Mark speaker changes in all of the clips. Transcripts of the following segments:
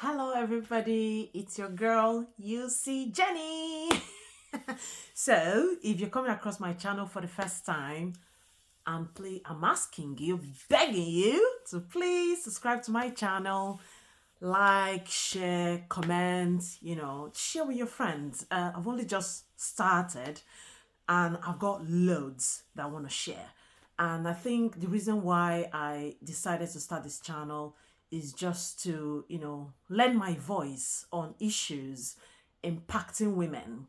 Speaker 1: Hello, everybody. It's your girl, UC Jenny. So, if you're coming across my channel for the first time, I'm asking you, begging you to please subscribe to my channel, like, share, comment, share with your friends. I've only just started and I've got loads that I want to share. And I think the reason why I decided to start this channel is just to, lend my voice on issues impacting women,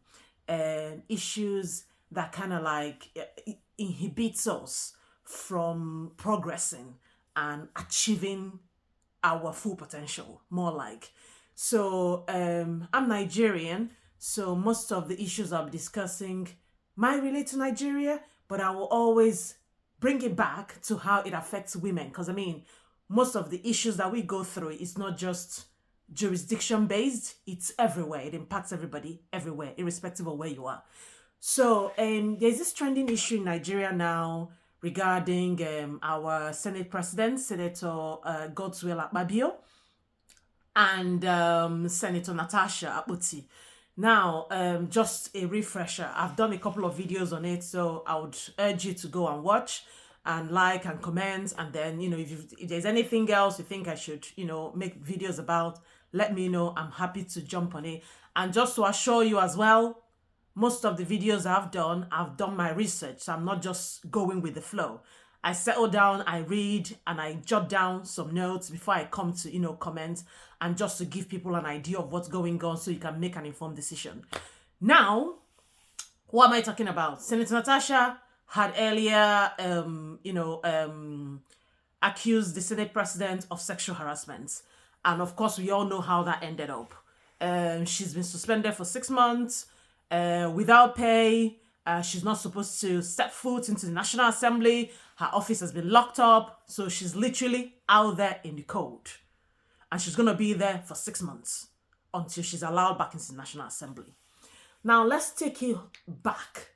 Speaker 1: issues that kind of like inhibits us from progressing and achieving our full potential, more like. So I'm Nigerian, so most of the issues I'll be discussing might relate to Nigeria, but I will always bring it back to how it affects women. Because I mean, most of the issues that we go through is not just jurisdiction based, it's everywhere. It impacts everybody everywhere, irrespective of where you are. So there's this trending issue in Nigeria now regarding our Senate President, Senator Godswill Akpabio, and Senator Natasha Akpoti. Now, just a refresher. I've done a couple of videos on it, so I would urge you to go and watch and like and comment. And then, if there's anything else you think I should, make videos about, let me know. I'm happy to jump on it. And just to assure you as well, most of the videos I've done my research. So I'm not just going with the flow. I settle down, I read, and I jot down some notes before I come to, comment, and just to give people an idea of what's going on so you can make an informed decision. Now, what am I talking about? Senator Natasha had earlier, accused the Senate President of sexual harassment. And of course, we all know how that ended up. She's been suspended for 6 months without pay. She's not supposed to step foot into the National Assembly. Her office has been locked up. So she's literally out there in the cold. And she's going to be there for 6 months until she's allowed back into the National Assembly. Now, let's take it back.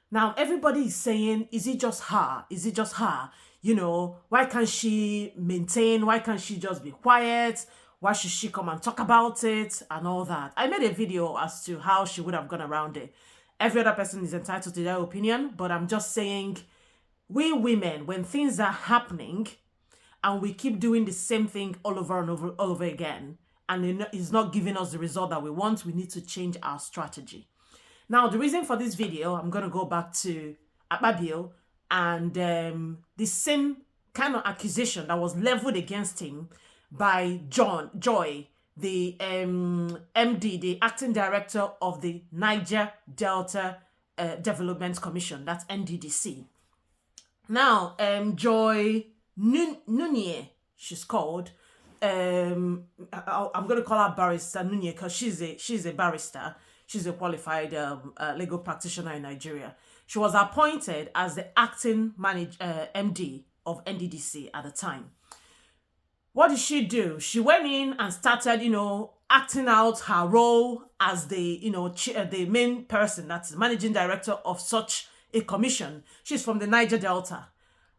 Speaker 1: Now, everybody is saying, is it just her? Is it just her? Why can't she maintain? Why can't she just be quiet? Why should she come and talk about it and all that? I made a video as to how she would have gone around it. Every other person is entitled to their opinion, but I'm just saying, we women, when things are happening and we keep doing the same thing all over and over, all over again, and it's not giving us the result that we want, we need to change our strategy. Now, the reason for this video, I'm going to go back to Akpabio and the same kind of accusation that was leveled against him by Joy, the MD, the acting director of the Niger Delta Development Commission, that's NDDC. Now, Joy Nunieh, she's called. I'm going to call her barrister Nunieh because she's a barrister. She's a qualified legal practitioner in Nigeria. She was appointed as the acting MD of NDDC at the time. What did she do? She went in and started, acting out her role as the, the main person, that's the managing director of such a commission. She's from the Niger Delta.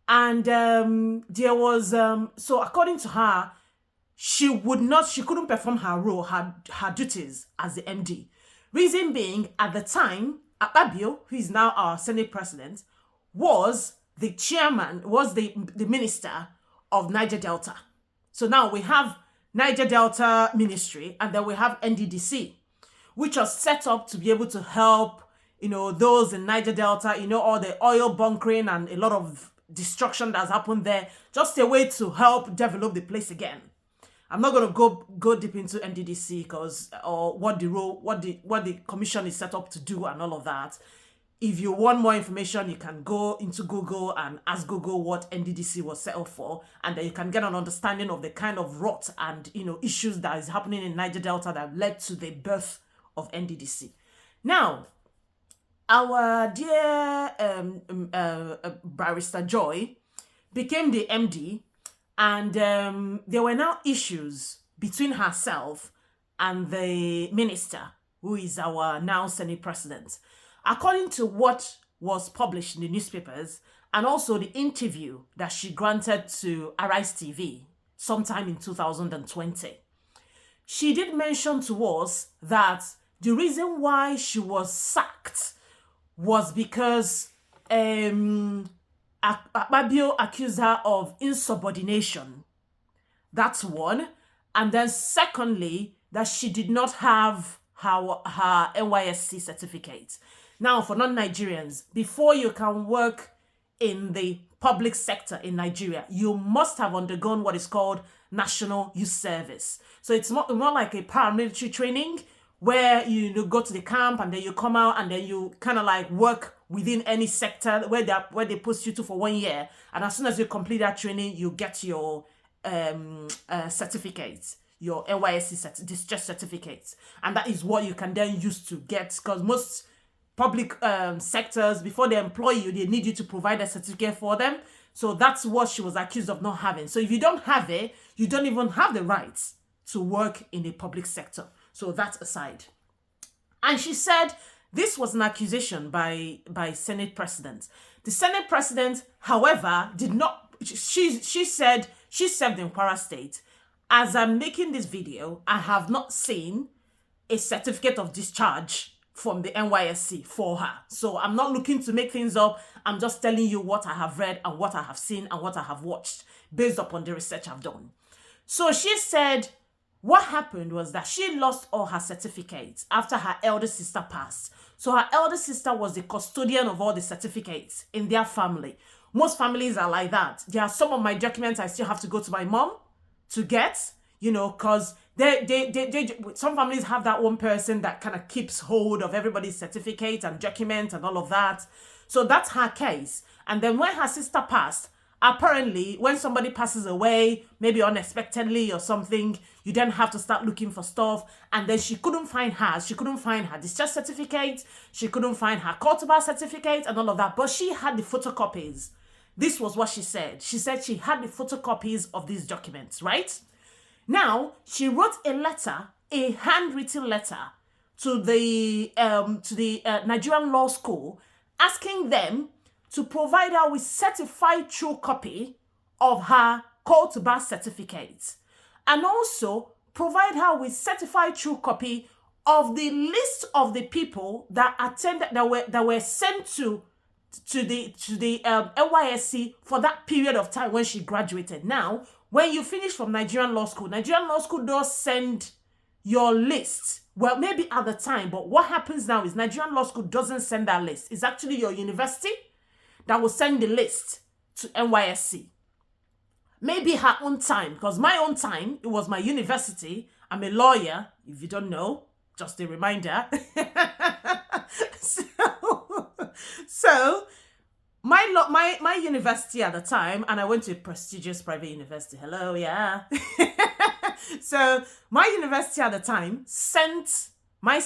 Speaker 1: And there was, so according to her, she couldn't perform her role, her duties as the MD. Reason being, at the time, Akpabio, who is now our Senate President, was the chairman, was the minister of Niger Delta. So now we have Niger Delta Ministry, and then we have NDDC, which was set up to be able to help, those in Niger Delta, all the oil bunkering and a lot of destruction that's happened there, just a way to help develop the place again. I'm not going to go deep into NDDC because or what the commission is set up to do and all of that. If you want more information, you can go into Google and ask Google what NDDC was set up for, and then you can get an understanding of the kind of rot and issues that is happening in Niger Delta that led to the birth of NDDC. Now, our dear barrister Joy became the MD, and there were now issues between herself and the minister, who is our now Senate President. According to what was published in the newspapers, and also the interview that she granted to Arise TV sometime in 2020, she did mention to us that the reason why she was sacked was because Akpabio accused her of insubordination. That's one. And then secondly, that she did not have her NYSC certificate. Now, for non-Nigerians, before you can work in the public sector in Nigeria, you must have undergone what is called National Youth Service. So it's more like a paramilitary training where you go to the camp and then you come out and then you kind of like work within any sector where they post you to for 1 year. And as soon as you complete that training, you get your certificate, your NYSC discharge certificate. And that is what you can then use to get, because most public sectors, before they employ you, they need you to provide a certificate for them. So that's what she was accused of not having. So if you don't have it, you don't even have the rights to work in the public sector. So that's aside. And she said this was an accusation by Senate President. The Senate President, however, did not, she said she served in Kwara State. As I'm making this video, I have not seen a certificate of discharge from the NYSC for her. So I'm not looking to make things up. I'm just telling you what I have read and what I have seen and what I have watched based upon the research I've done. So she said what happened was that she lost all her certificates after her elder sister passed. So her elder sister was the custodian of all the certificates in their family. Most families are like that. There are some of my documents I still have to go to my mom to get, because some families have that one person that kind of keeps hold of everybody's certificate and document and all of that. So that's her case. And then when her sister passed, apparently when somebody passes away, maybe unexpectedly or something, you then have to start looking for stuff. And then she couldn't find hers. She couldn't find her discharge certificate. She couldn't find her cultivar certificate and all of that. But she had the photocopies. This was what she said. She said she had the photocopies of these documents, right? Now, she wrote a letter, a handwritten letter to the Nigerian Law School, asking them to provide her with certified true copy of her cultivar certificate, and also provide her with certified true copy of the list of the people that attended, that were sent to the NYSC for that period of time when she graduated. Now, when you finish from Nigerian Law School does send your list. Well, maybe at the time, but what happens now is Nigerian Law School doesn't send that list. It's actually your university that will send the list to NYSC. Maybe her own time, because my own time, it was my university. I'm a lawyer, if you don't know, just a reminder. So my university at the time, and I went to a prestigious private university. Hello, yeah. So my university at the time sent my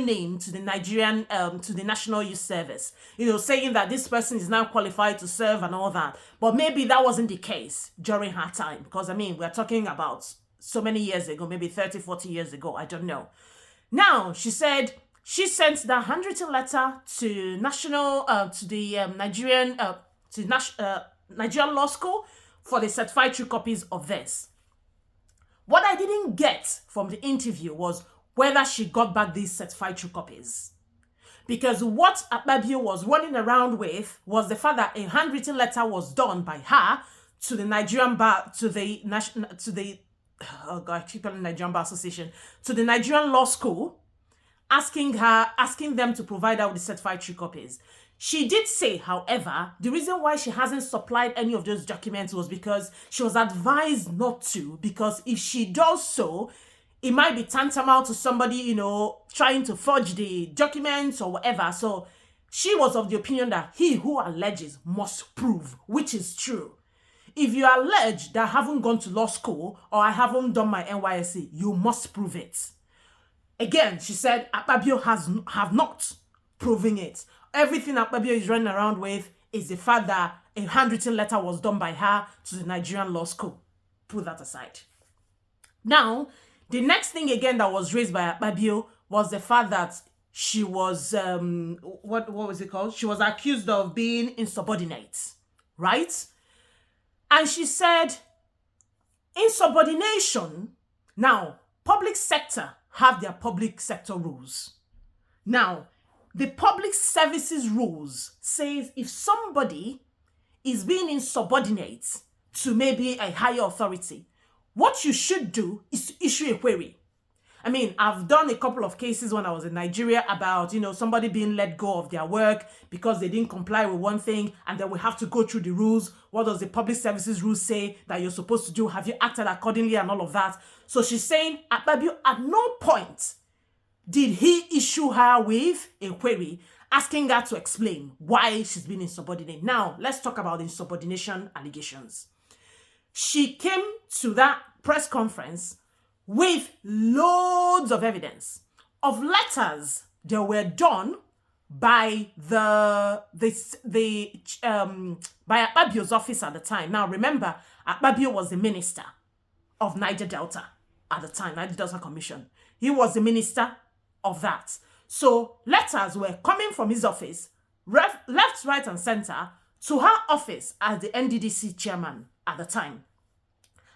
Speaker 1: name to the Nigerian to the National Youth Service, saying that this person is now qualified to serve and all that. But maybe that wasn't the case during her time, because we're talking about so many years ago, maybe 30, 40 years ago. I don't know. Now, she said she sent the handwritten letter to Nigerian Law School for the certified true copies of this. What I didn't get from the interview was whether she got back these certified true copies. Because what Akpabio was running around with was the fact that a handwritten letter was done by her to the Nigerian Bar, Nigerian Bar Association, to the Nigerian Law School, asking them to provide her with the certified true copies. She did say, however, the reason why she hasn't supplied any of those documents was because she was advised not to, because if she does so, it might be tantamount to somebody, trying to forge the documents or whatever. So she was of the opinion that he who alleges must prove, which is true. If you allege that I haven't gone to law school or I haven't done my NYSC, you must prove it. Again, she said Akpabio have not proven it. Everything Akpabio is running around with is the fact that a handwritten letter was done by her to the Nigerian Law School. Put that aside. Now, the next thing again that was raised by Akpabio was the fact that she was, what was it called? She was accused of being insubordinate, right? And she said, insubordination, now, public sector have their public sector rules. Now, the public services rules says if somebody is being insubordinate to maybe a higher authority, what you should do is to issue a query. I mean, I've done a couple of cases when I was in Nigeria about, somebody being let go of their work because they didn't comply with one thing, and then we have to go through the rules. What does the public services rules say that you're supposed to do? Have you acted accordingly and all of that? So she's saying, Akpabio, at no point did he issue her with a query asking her to explain why she's been insubordinate. Now, let's talk about insubordination allegations. She came to that press conference with loads of evidence of letters that were done by by Akpabio's office at the time. Now remember, Akpabio was the minister of Niger Delta at the time, Niger Delta Commission. He was the minister of that. So letters were coming from his office, left, right, and center, to her office as the NDDC chairman at the time,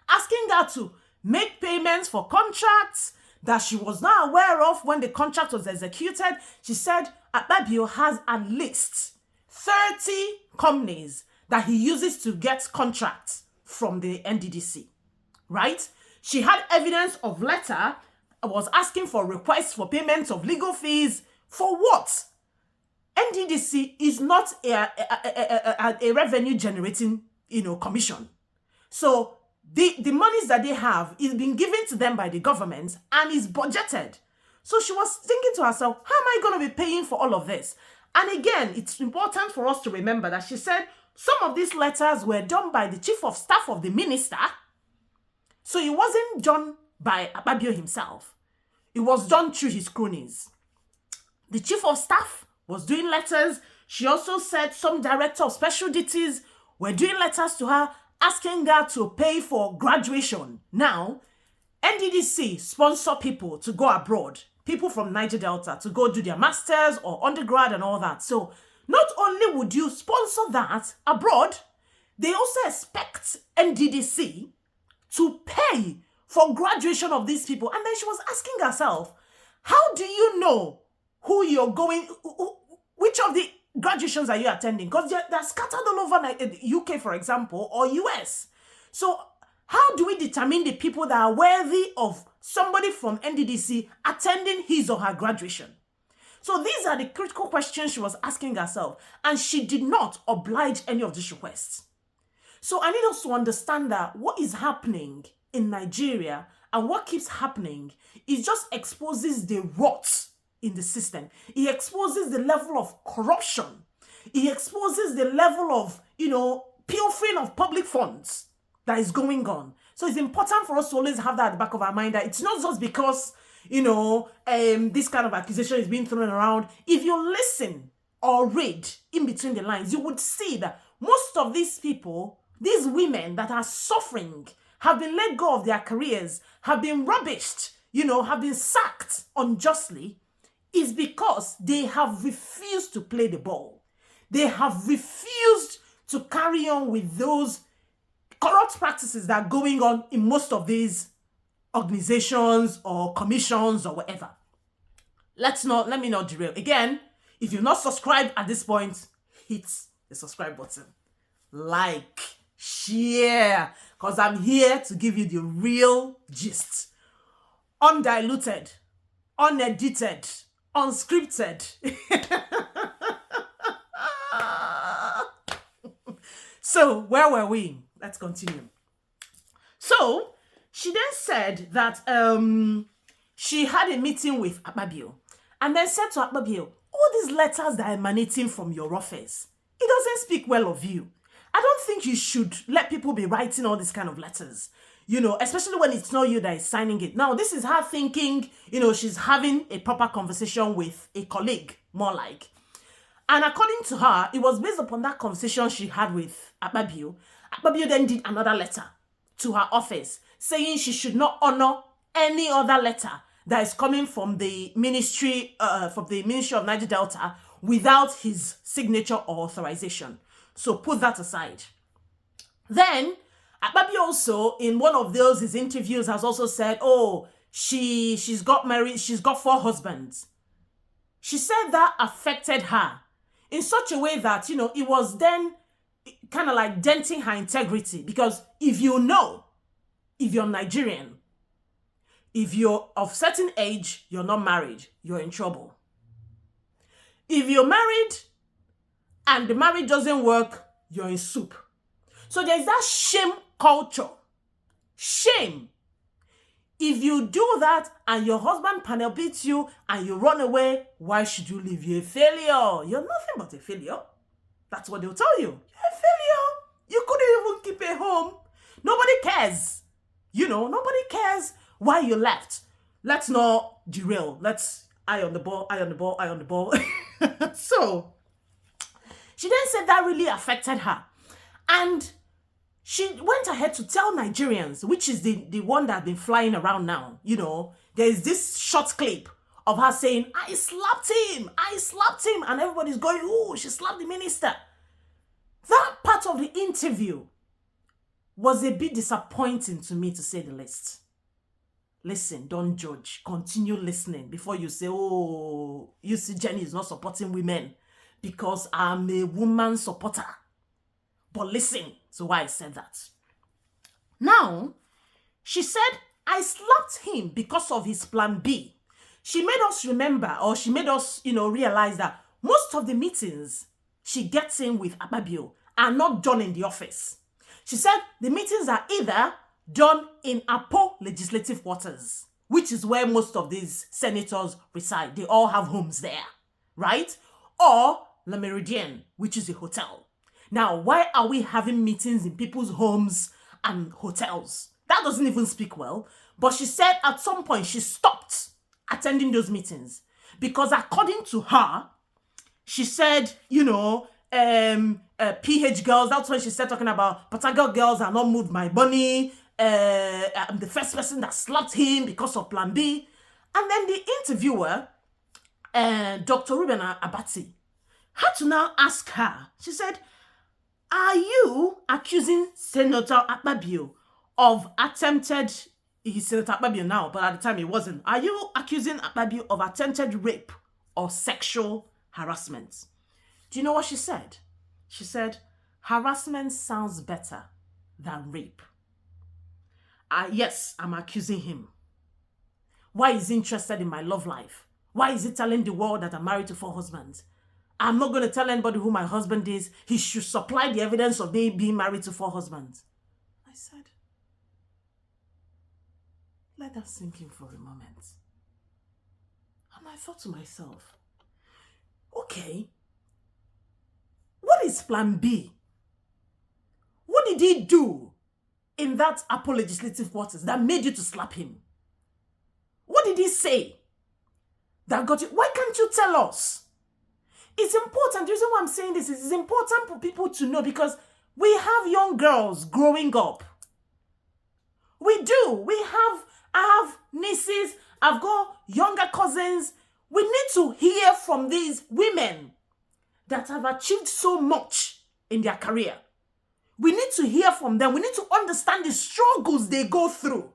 Speaker 1: asking her to make payments for contracts that she was not aware of when the contract was executed. She said Akpabio has at least 30 companies that he uses to get contracts from the NDDC, right? She had evidence of letter, was asking for requests for payments of legal fees. For what? NDDC is not a revenue generating, commission. So the monies that they have is being given to them by the government and is budgeted. So she was thinking to herself, how am I going to be paying for all of this? And again, it's important for us to remember that she said some of these letters were done by the chief of staff of the minister. So it wasn't done by Akpabio himself. It was done through his cronies. The chief of staff was doing letters. She also said some director of special duties were doing letters to her, asking her to pay for graduation. Now, NDDC sponsor people to go abroad, people from Niger Delta to go do their masters or undergrad and all that. So not only would you sponsor that abroad, they also expect NDDC to pay for graduation of these people. And then she was asking herself, how do you know who you're going, which of the graduations are you attending? Because they're scattered all over UK, for example, or US. So how do we determine the people that are worthy of somebody from NDDC attending his or her graduation? So these are the critical questions she was asking herself, and she did not oblige any of these requests. So I need us to understand that what is happening in Nigeria and what keeps happening is just exposes the rot in the system. It exposes the level of corruption. It exposes the level of, pilfering of public funds that is going on. So it's important for us to always have that at the back of our mind, that it's not just because, this kind of accusation is being thrown around. If you listen or read in between the lines, you would see that most of these people, these women that are suffering, have been let go of their careers, have been rubbished, have been sacked unjustly, is because they have refused to play the ball. They have refused to carry on with those corrupt practices that are going on in most of these organizations or commissions or whatever. Let me not derail. Again, if you're not subscribed at this point, hit the subscribe button. Like, share, because I'm here to give you the real gist. Undiluted, unedited, unscripted. So, where were we? Let's continue. So, she then said that she had a meeting with Akpabio and then said to Akpabio, all these letters that are emanating from your office, it doesn't speak well of you. I don't think you should let people be writing all these kind of letters, especially when it's not you that is signing it. Now, this is her thinking, she's having a proper conversation with a colleague, more like. And according to her, it was based upon that conversation she had with Akpabio. Akpabio then did another letter to her office saying she should not honor any other letter that is coming from the Ministry of Niger Delta without his signature or authorization. So put that aside. Then Akpabio also, in one of his interviews, has also said, She's got married, she's got 4 husbands. She said that affected her in such a way that, it was then kind of like denting her integrity. Because if you're Nigerian, if you're of certain age, you're not married, you're in trouble. If you're married and the marriage doesn't work, you're in soup. So there's that shame culture. Shame. If you do that and your husband panel beats you and you run away, why should you leave? You're a failure. You're nothing but a failure. That's what they'll tell you. You're a failure. You couldn't even keep a home. Nobody cares. Nobody cares why you left. Let's not derail. Let's eye on the ball. So, she then said that really affected her. And she went ahead to tell Nigerians, which is the one that's been flying around now. There's this short clip of her saying, I slapped him. And everybody's going, oh, she slapped the minister. That part of the interview was a bit disappointing to me, to say the least. Listen, don't judge. Continue listening before you say, oh, you see, Jenny is not supporting women because I'm a woman supporter. But listen to why I said that. Now, she said, I slapped him because of his plan B. She made us remember, or she made us, realize that most of the meetings she gets in with Akpabio are not done in the office. She said the meetings are either done in Apo legislative quarters, which is where most of these senators reside. They all have homes there, right? Or La Meridienne, which is a hotel. Now, why are we having meetings in people's homes and hotels? That doesn't even speak well. But she said at some point she stopped attending those meetings because according to her, she said, PH girls, that's when she started talking about Patagal girls are not moved my bunny. I'm the first person that slapped him because of plan B. And then the interviewer, Dr. Ruben Abati, had to now ask her, she said, are you accusing Senator Akpabio of attempted, he's Senator Akpabio now, but at the time he wasn't. Are you accusing Akpabio of attempted rape or sexual harassment? Do you know what she said? She said, harassment sounds better than rape. Yes, I'm accusing him. Why is he interested in my love life? Why is he telling the world that I'm married to 4 husbands? I'm not going to tell anybody who my husband is. He should supply the evidence of me being married to 4 husbands. I said, let that sink in for a moment. And I thought to myself, okay, what is plan B? What did he do in that Apo legislative quarters that made you to slap him? What did he say that got you? Why can't you tell us? It's important. The reason why I'm saying this is it's important for people to know because we have young girls growing up. We do. I have nieces. I've got younger cousins. We need to hear from these women that have achieved so much in their career. We need to hear from them. We need to understand the struggles they go through.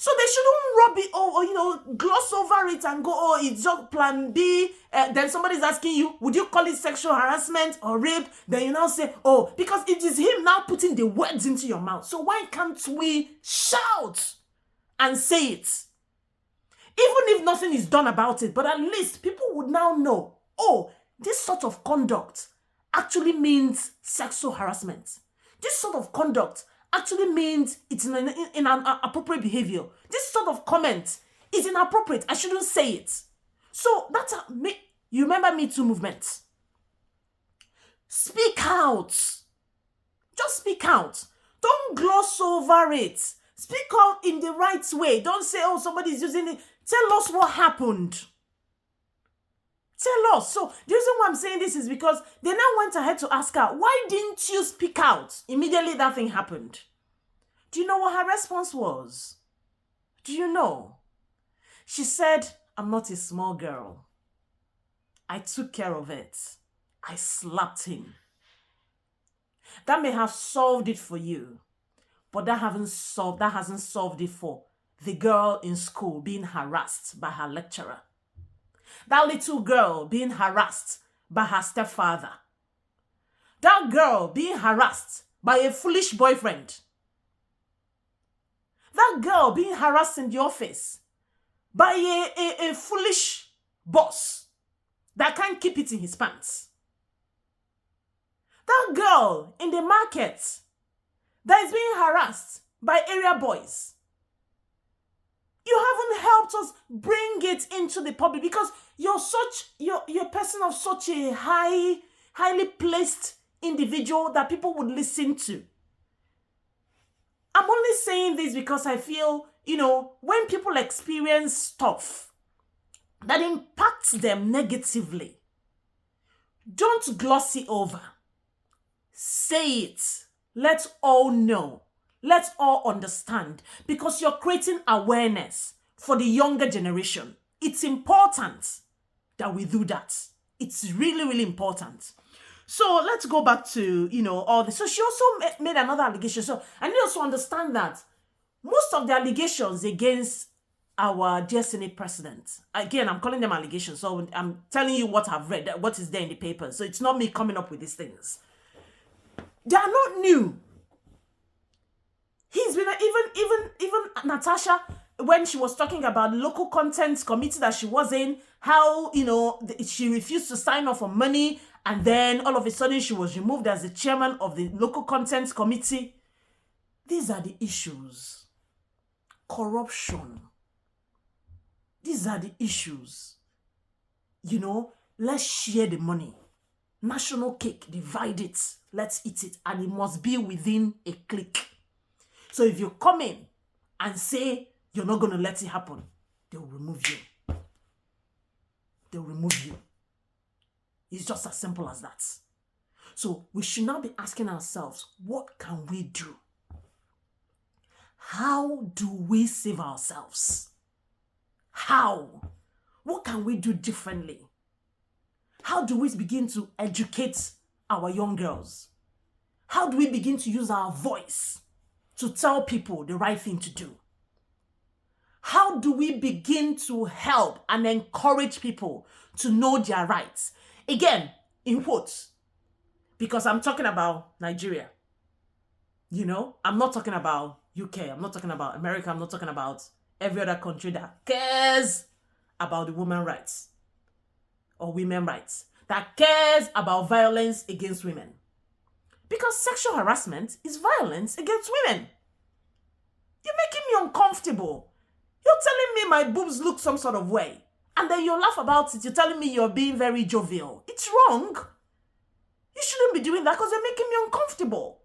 Speaker 1: So they shouldn't rub it or gloss over it and go, oh, it's just plan B. Then somebody's asking you, would you call it sexual harassment or rape? Then you now say, oh, because it is him now putting the words into your mouth. So why can't we shout and say it? Even if nothing is done about it, but at least people would now know, oh, this sort of conduct actually means sexual harassment. This sort of conduct actually means it's in an appropriate behavior. This sort of comment is inappropriate. I shouldn't say it. So that's you remember Me Too movement. Speak out. Just speak out. Don't gloss over it. Speak out in the right way. Don't say, oh, somebody's using it. Tell us what happened. Tell us. So the reason why I'm saying this is because they now went ahead to ask her, why didn't you speak out? Immediately that thing happened. Do you know what her response was? Do you know? She said, I'm not a small girl. I took care of it. I slapped him. That may have solved it for you, but that hasn't solved it for the girl in school being harassed by her lecturer. That little girl being harassed by her stepfather. That girl being harassed by a foolish boyfriend. That girl being harassed in the office by a foolish boss that can't keep it in his pants. That girl in the market that is being harassed by area boys. You haven't helped us bring it into the public because you're a person of such a highly placed individual that people would listen to. I'm only saying this because I feel, when people experience stuff that impacts them negatively, don't gloss it over. Say it. Let all know. Let all understand. Because you're creating awareness for the younger generation. It's important that we do that. It's really, really important. So let's go back to, all this. So she also made another allegation. So I need also understand that most of the allegations against our dear Senate president, again, I'm calling them allegations. So I'm telling you what I've read, what is there in the papers. So it's not me coming up with these things. They are not new. He's been even Natasha, when she was talking about local content committee that she was in, how, she refused to sign off on money, and then all of a sudden she was removed as the chairman of the local content committee. These are the issues. Corruption. These are the issues. Let's share the money. National cake, divide it. Let's eat it. And it must be within a click. So if you come in and say you're not going to let it happen, they'll remove you. They'll remove you. It's just as simple as that. So we should now be asking ourselves, what can we do? How do we save ourselves? How? What can we do differently? How do we begin to educate our young girls? How do we begin to use our voice to tell people the right thing to do? How do we begin to help and encourage people to know their rights? Again, in quotes, because I'm talking about Nigeria. I'm not talking about UK. I'm not talking about America. I'm not talking about every other country that cares about the women's rights or women's rights, that cares about violence against women. Because sexual harassment is violence against women. You're making me uncomfortable. You're telling me my boobs look some sort of way. And then you laugh about it. You're telling me you're being very jovial. It's wrong. You shouldn't be doing that because they're making me uncomfortable.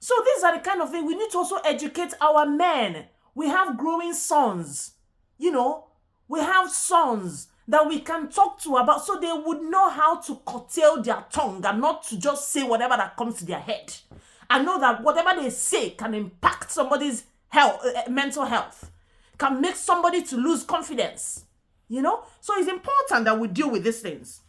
Speaker 1: So these are the kind of things we need to also educate our men. We have growing sons. We have sons that we can talk to about so they would know how to curtail their tongue and not to just say whatever that comes to their head. And know that whatever they say can impact somebody's mental health, can make somebody to lose confidence. So it's important that we deal with these things.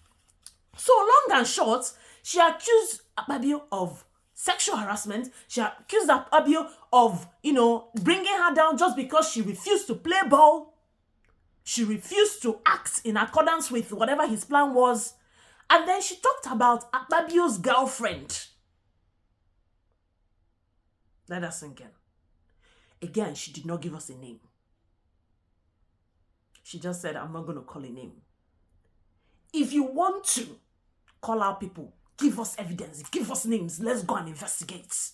Speaker 1: So long and short, she accused Akpabio of sexual harassment. She accused Akpabio of, bringing her down just because she refused to play ball. She refused to act in accordance with whatever his plan was. And then she talked about Akpabio's girlfriend. Let us sink in. Again, she did not give us a name. She just said, I'm not going to call a name. If you want to call out people, give us evidence, give us names, let's go and investigate.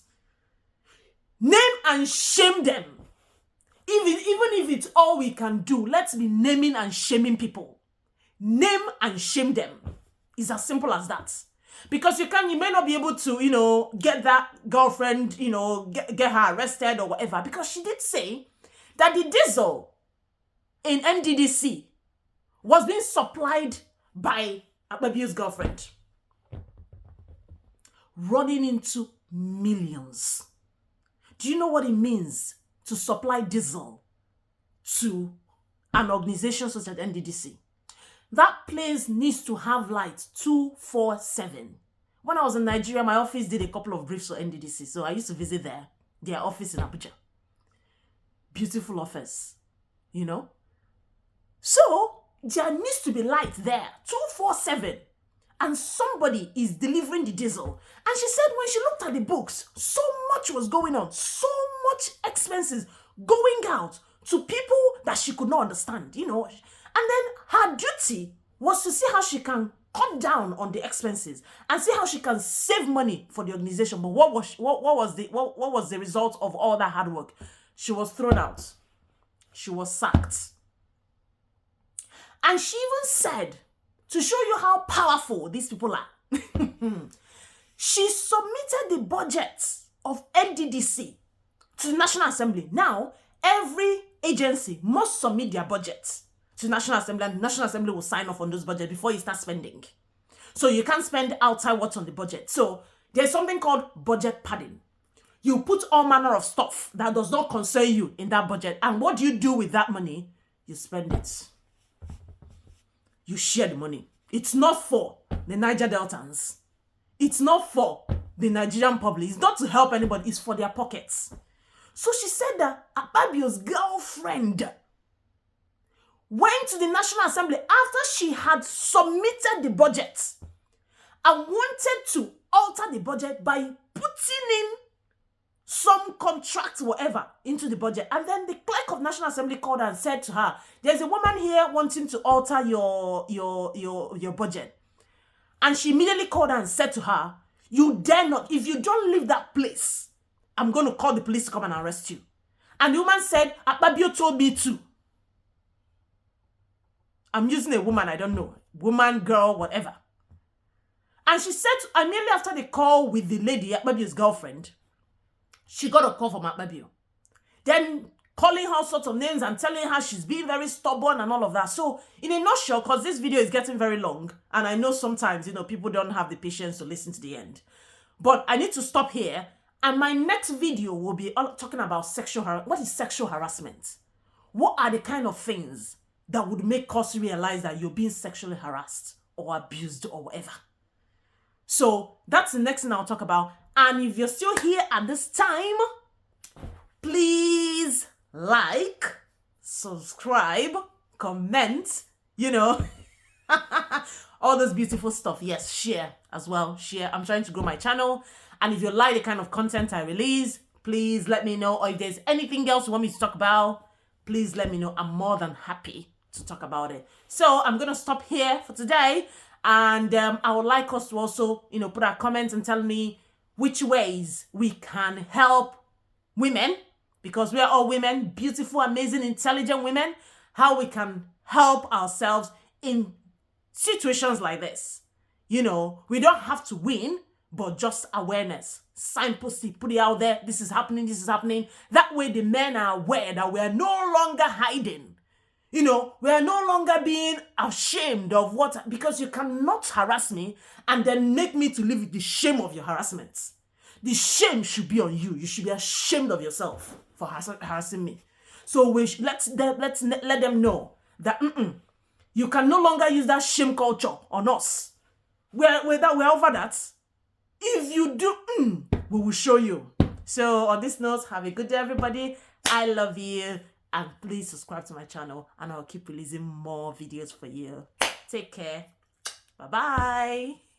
Speaker 1: Name and shame them. Even if it's all we can do, let's be naming and shaming people. Name and shame them. It's as simple as that. Because you may not be able to, get that girlfriend, get her arrested or whatever. Because she did say that the diesel in NDDC was being supplied by Akpabio's girlfriend. Running into millions. Do you know what it means to supply diesel to an organization such as NDDC? That place needs to have lights 24/7. When I was in Nigeria, my office did a couple of briefs for NDDC, so I used to visit their office in Abuja. beautiful offers, you know. So there needs to be light there, 247. And somebody is delivering the diesel. And she said when she looked at the books, so much was going on, so much expenses going out to people that she could not understand, you know. And then her duty was to see how she can cut down on the expenses and see how she can save money for the organization. But what was the result of all that hard work? She was thrown out. She was sacked. And she even said, to show you how powerful these people are, she submitted the budget of NDDC to the National Assembly. Now, every agency must submit their budget to the National Assembly, and the National Assembly will sign off on those budgets before you start spending. So you can't spend outside what's on the budget. So there's something called budget padding. You put all manner of stuff that does not concern you in that budget. And what do you do with that money? You spend it. You share the money. It's not for the Niger Deltans. It's not for the Nigerian public. It's not to help anybody. It's for their pockets. So she said that Akpabio's girlfriend went to the National Assembly after she had submitted the budget and wanted to alter the budget by putting in some contract, whatever, into the budget. And then the clerk of National Assembly called her and said to her, there's a woman here wanting to alter your budget. And she immediately called her and said to her, you dare not, if you don't leave that place, I'm going to call the police to come and arrest you. And the woman said, Akpabio told me to. I'm using a woman, I don't know. Woman, girl, whatever. And she said, immediately after the call with the lady, Akpabio's girlfriend, she got a call from Akpabio. Then calling her all sorts of names and telling her she's being very stubborn and all of that. So in a nutshell, because this video is getting very long, and I know sometimes, you know, people don't have the patience to listen to the end. But I need to stop here. And my next video will be talking about what is sexual harassment? What are the kind of things that would make us realize that you're being sexually harassed or abused or whatever? So that's the next thing I'll talk about. And if you're still here at this time, please like, subscribe, comment, you know, all this beautiful stuff. Yes, share as well. Share. I'm trying to grow my channel. And if you like the kind of content I release, please let me know. Or if there's anything else you want me to talk about, please let me know. I'm more than happy to talk about it. So I'm going to stop here for today. And I would like us to also, you know, put our comments and tell me which ways we can help women, because we are all women, beautiful, amazing, intelligent women, how we can help ourselves in situations like this. You know, we don't have to win, but just awareness, signposting, put it out there. This is happening. This is happening. That way the men are aware that we are no longer hiding. You know, we are no longer being ashamed of what, because you cannot harass me and then make me to live with the shame of your harassment. The shame should be on you. You should be ashamed of yourself for harassing me. So let's let them know that you can no longer use that shame culture on us. We're over that. If you do, we will show you. So on this note, have a good day, everybody. I love you. And please subscribe to my channel, and I'll keep releasing more videos for you. Take care. Bye-bye.